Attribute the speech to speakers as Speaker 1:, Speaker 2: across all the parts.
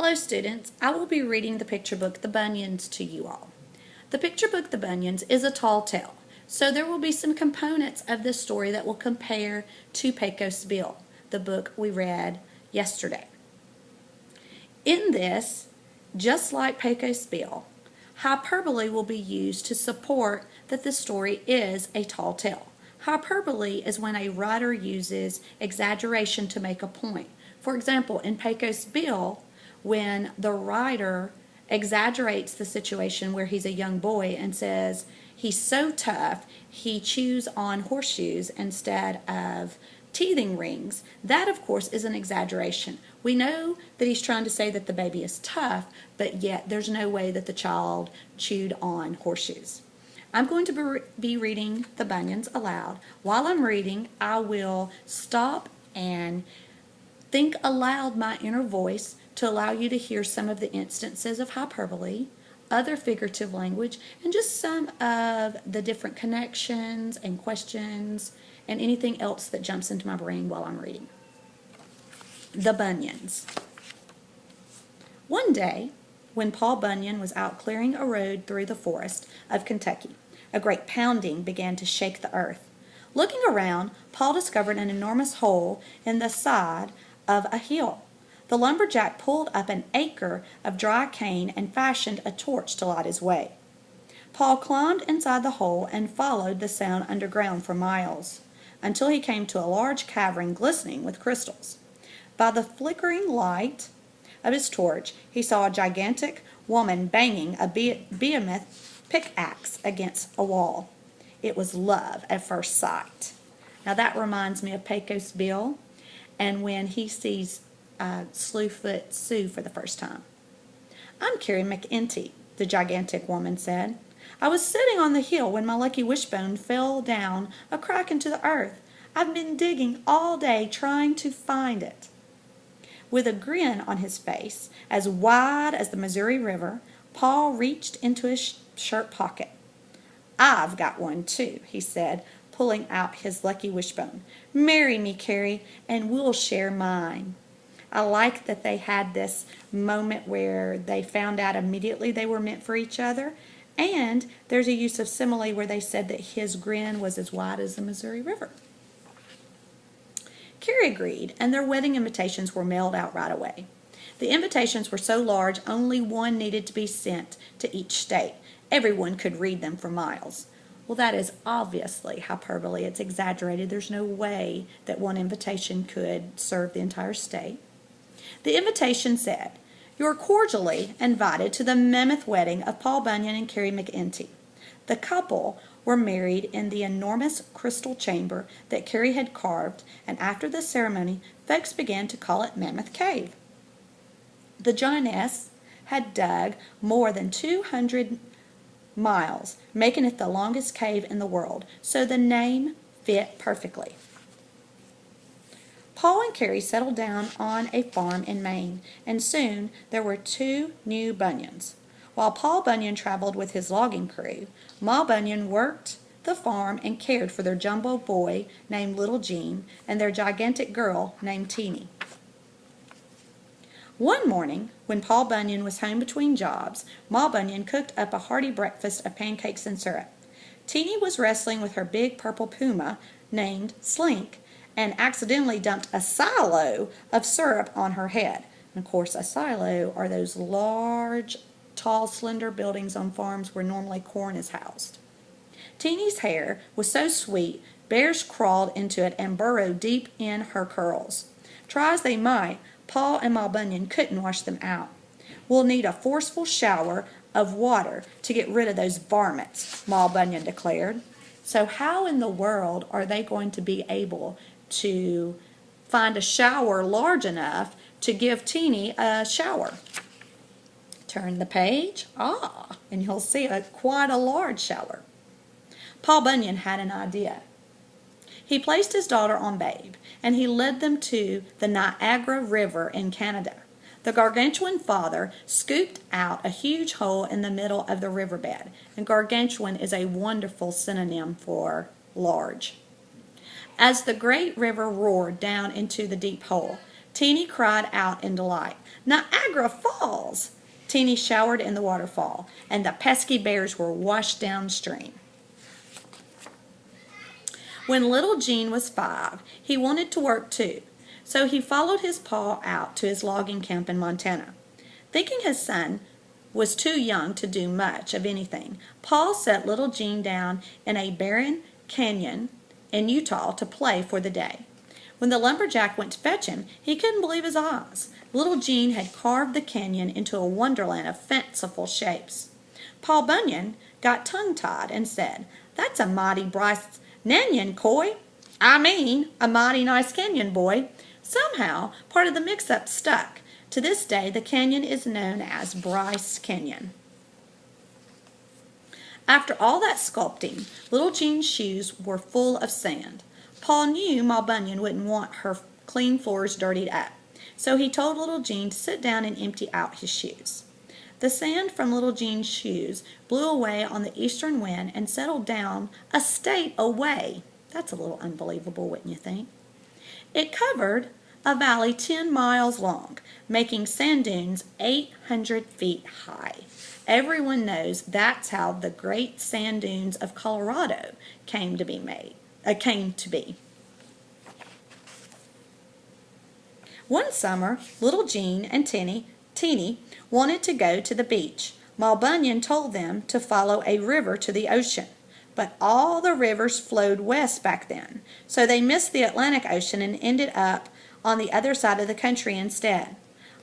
Speaker 1: Hello students, I will be reading the picture book The Bunyuns to you all. The picture book The Bunyuns is a tall tale, so there will be some components of this story that will compare to Pecos Bill, the book we read yesterday. In this, just like Pecos Bill, hyperbole will be used to support that the story is a tall tale. Hyperbole is when a writer uses exaggeration to make a point. For example, in Pecos Bill, when the writer exaggerates the situation where he's a young boy and says he's so tough he chews on horseshoes instead of teething rings, that of course is an exaggeration. We know that he's trying to say that the baby is tough, but yet there's no way that the child chewed on horseshoes. I'm going to be reading The Bunyuns aloud. While I'm reading, I will stop and think aloud my inner voice to allow you to hear some of the instances of hyperbole, other figurative language, and just some of the different connections and questions and anything else that jumps into my brain while I'm reading. The Bunyuns. One day, when Paul Bunyan was out clearing a road through the forest of Kentucky, a great pounding began to shake the earth. Looking around, Paul discovered an enormous hole in the side of a hill. The lumberjack pulled up an acre of dry cane and fashioned a torch to light his way. Paul climbed inside the hole and followed the sound underground for miles, until he came to a large cavern glistening with crystals. By the flickering light of his torch, he saw a gigantic woman banging a behemoth pickaxe against a wall. It was love at first sight. Now that reminds me of Pecos Bill and when he sees Slewfoot Sue for the first time. "I'm Carrie McEntee," the gigantic woman said. "I was sitting on the hill when my lucky wishbone fell down a crack into the earth. I've been digging all day trying to find it." With a grin on his face as wide as the Missouri River, Paul reached into his shirt pocket. "I've got one too," he said, pulling out his lucky wishbone. "Marry me, Carrie, and we'll share mine." I like that they had this moment where they found out immediately they were meant for each other, and there's a use of simile where they said that his grin was as wide as the Missouri River. Carrie agreed, and their wedding invitations were mailed out right away. The invitations were so large, only one needed to be sent to each state. Everyone could read them for miles. Well, that is obviously hyperbole. It's exaggerated. There's no way that one invitation could serve the entire state. The invitation said, "You're cordially invited to the mammoth wedding of Paul Bunyan and Carrie McEntee." The couple were married in the enormous crystal chamber that Carrie had carved, and after the ceremony, folks began to call it Mammoth Cave. The giantess had dug more than 200 miles, making it the longest cave in the world, so the name fit perfectly. Paul and Carrie settled down on a farm in Maine, and soon there were 2 new Bunyans. While Paul Bunyan traveled with his logging crew, Ma Bunyan worked the farm and cared for their jumbo boy named Little Jean and their gigantic girl named Teeny. One morning, when Paul Bunyan was home between jobs, Ma Bunyan cooked up a hearty breakfast of pancakes and syrup. Teeny was wrestling with her big purple puma named Slink and accidentally dumped a silo of syrup on her head. And of course, a silo are those large, tall, slender buildings on farms where normally corn is housed. Teeny's hair was so sweet, bears crawled into it and burrowed deep in her curls. Try as they might, Paul and Ma Bunyan couldn't wash them out. "We'll need a forceful shower of water to get rid of those varmints," Ma Bunyan declared. So how in the world are they going to be able to find a shower large enough to give Teeny a shower? Turn the page, and you'll see quite a large shower. Paul Bunyan had an idea. He placed his daughter on Babe, and he led them to the Niagara River in Canada. The gargantuan father scooped out a huge hole in the middle of the riverbed, and gargantuan is a wonderful synonym for large. As the great river roared down into the deep hole, Teeny cried out in delight. Niagara Falls! Teeny showered in the waterfall, and the pesky bears were washed downstream. When little Gene was 5, he wanted to work too, so he followed his pa out to his logging camp in Montana. Thinking his son was too young to do much of anything, Pa set little Gene down in a barren canyon in Utah to play for the day. When the lumberjack went to fetch him, he couldn't believe his eyes. Little Gene had carved the canyon into a wonderland of fanciful shapes. Pa Bunyan got tongue-tied and said, "That's a mighty bright canyon, coy. I mean, a mighty nice canyon, boy." Somehow, part of the mix-up stuck. To this day, the canyon is known as Bryce Canyon. After all that sculpting, little Jean's shoes were full of sand. Pa knew Ma Bunyan wouldn't want her clean floors dirtied up, so he told little Jean to sit down and empty out his shoes. The sand from little Jean's shoes blew away on the eastern wind and settled down a state away. That's a little unbelievable, wouldn't you think? It covered a valley 10 miles long, making sand dunes 800 feet high. Everyone knows that's how the great sand dunes of Colorado came to be. One summer, little Jean and Teeny wanted to go to the beach. Ma Bunyan told them to follow a river to the ocean. But all the rivers flowed west back then, so they missed the Atlantic Ocean and ended up on the other side of the country instead.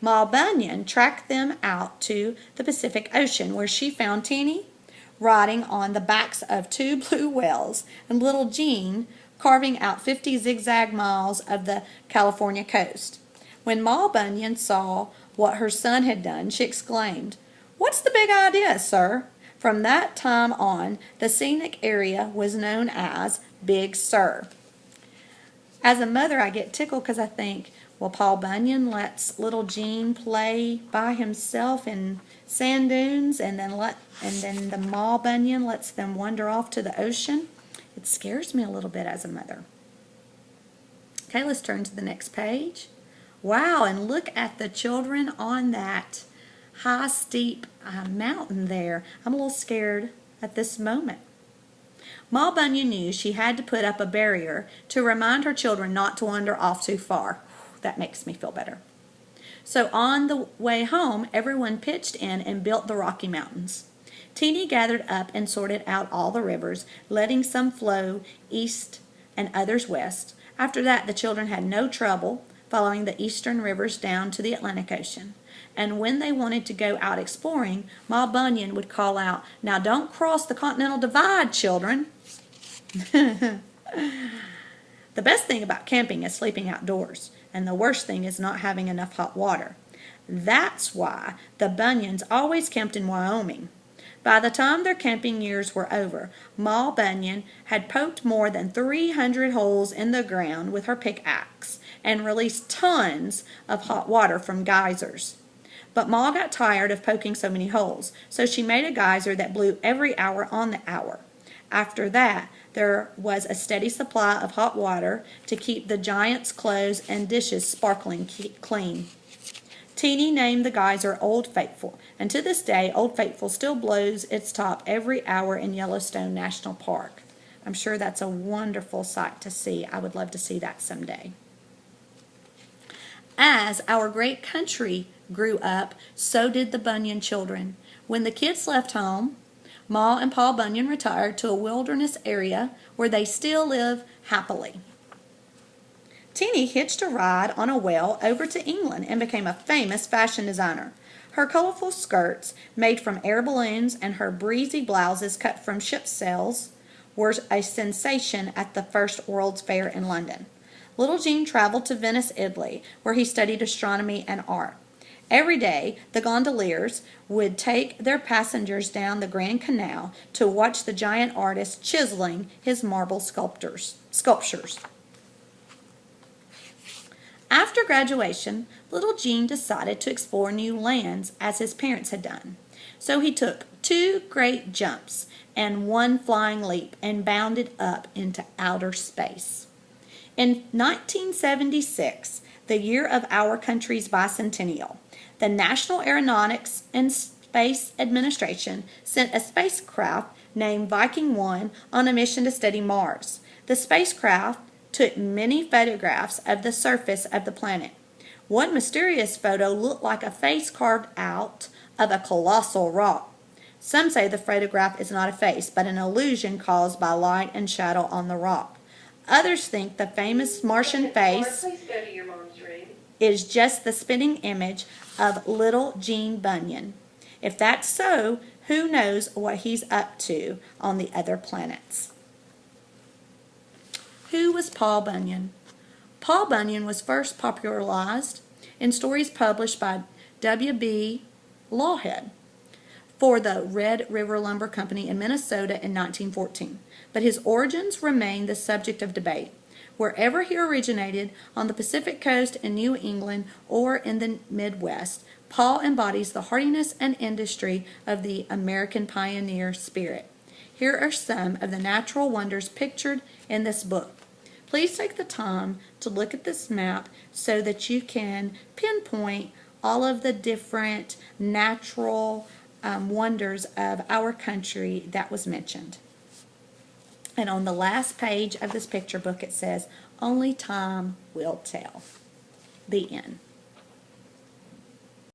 Speaker 1: Ma Bunyan tracked them out to the Pacific Ocean, where she found Teeny riding on the backs of 2 blue whales and little Jean carving out 50 zigzag miles of the California coast. When Ma Bunyan saw what her son had done, she exclaimed, "What's the big idea, sir?" From that time on, the scenic area was known as Big Sur. As a mother, I get tickled because I think, well, Pa Bunyan lets little Gene play by himself in sand dunes, and then the Ma Bunyan lets them wander off to the ocean. It scares me a little bit as a mother. Okay, let's turn to the next page. Wow, and look at the children on that high, steep mountain there. I'm a little scared at this moment. Ma Bunyan knew she had to put up a barrier to remind her children not to wander off too far. That makes me feel better. So on the way home, everyone pitched in and built the Rocky Mountains. Teeny gathered up and sorted out all the rivers, letting some flow east and others west. After that, the children had no trouble following the eastern rivers down to the Atlantic Ocean. And when they wanted to go out exploring, Ma Bunyan would call out, "Now don't cross the Continental Divide, children." The best thing about camping is sleeping outdoors, and the worst thing is not having enough hot water. That's why the Bunyans always camped in Wyoming. By the time their camping years were over, Ma Bunyan had poked more than 300 holes in the ground with her pickaxe and released tons of hot water from geysers. But Ma got tired of poking so many holes, so she made a geyser that blew every hour on the hour. After that, there was a steady supply of hot water to keep the giant's clothes and dishes sparkling clean. Teeny named the geyser Old Faithful, and to this day, Old Faithful still blows its top every hour in Yellowstone National Park. I'm sure that's a wonderful sight to see. I would love to see that someday. As our great country grew up, so did the Bunyan children. When the kids left home, Ma and Pa Bunyan retired to a wilderness area where they still live happily. Teeny hitched a ride on a whale over to England and became a famous fashion designer. Her colorful skirts, made from air balloons, and her breezy blouses cut from ship sails were a sensation at the first World's Fair in London. Little Jean traveled to Venice, Italy, where he studied astronomy and art. Every day, the gondoliers would take their passengers down the Grand Canal to watch the giant artist chiseling his marble sculptures. After graduation, little Jean decided to explore new lands as his parents had done. So he took 2 great jumps and 1 flying leap and bounded up into outer space. In 1976, the year of our country's bicentennial. The National Aeronautics and Space Administration sent a spacecraft named Viking 1 on a mission to study Mars. The spacecraft took many photographs of the surface of the planet. One mysterious photo looked like a face carved out of a colossal rock. Some say the photograph is not a face, but an illusion caused by light and shadow on the rock. Others think the famous Martian face is just the spinning image of little Gene Bunyan. If that's so, who knows what he's up to on the other planets? Who was Paul Bunyan? Paul Bunyan was first popularized in stories published by W.B. Lawhead for the Red River Lumber Company in Minnesota in 1914, but his origins remain the subject of debate. Wherever he originated, on the Pacific Coast, in New England, or in the Midwest, Paul embodies the hardiness and industry of the American pioneer spirit. Here are some of the natural wonders pictured in this book. Please take the time to look at this map so that you can pinpoint all of the different natural wonders of our country that was mentioned. And on the last page of this picture book it says, "Only time will tell." The end.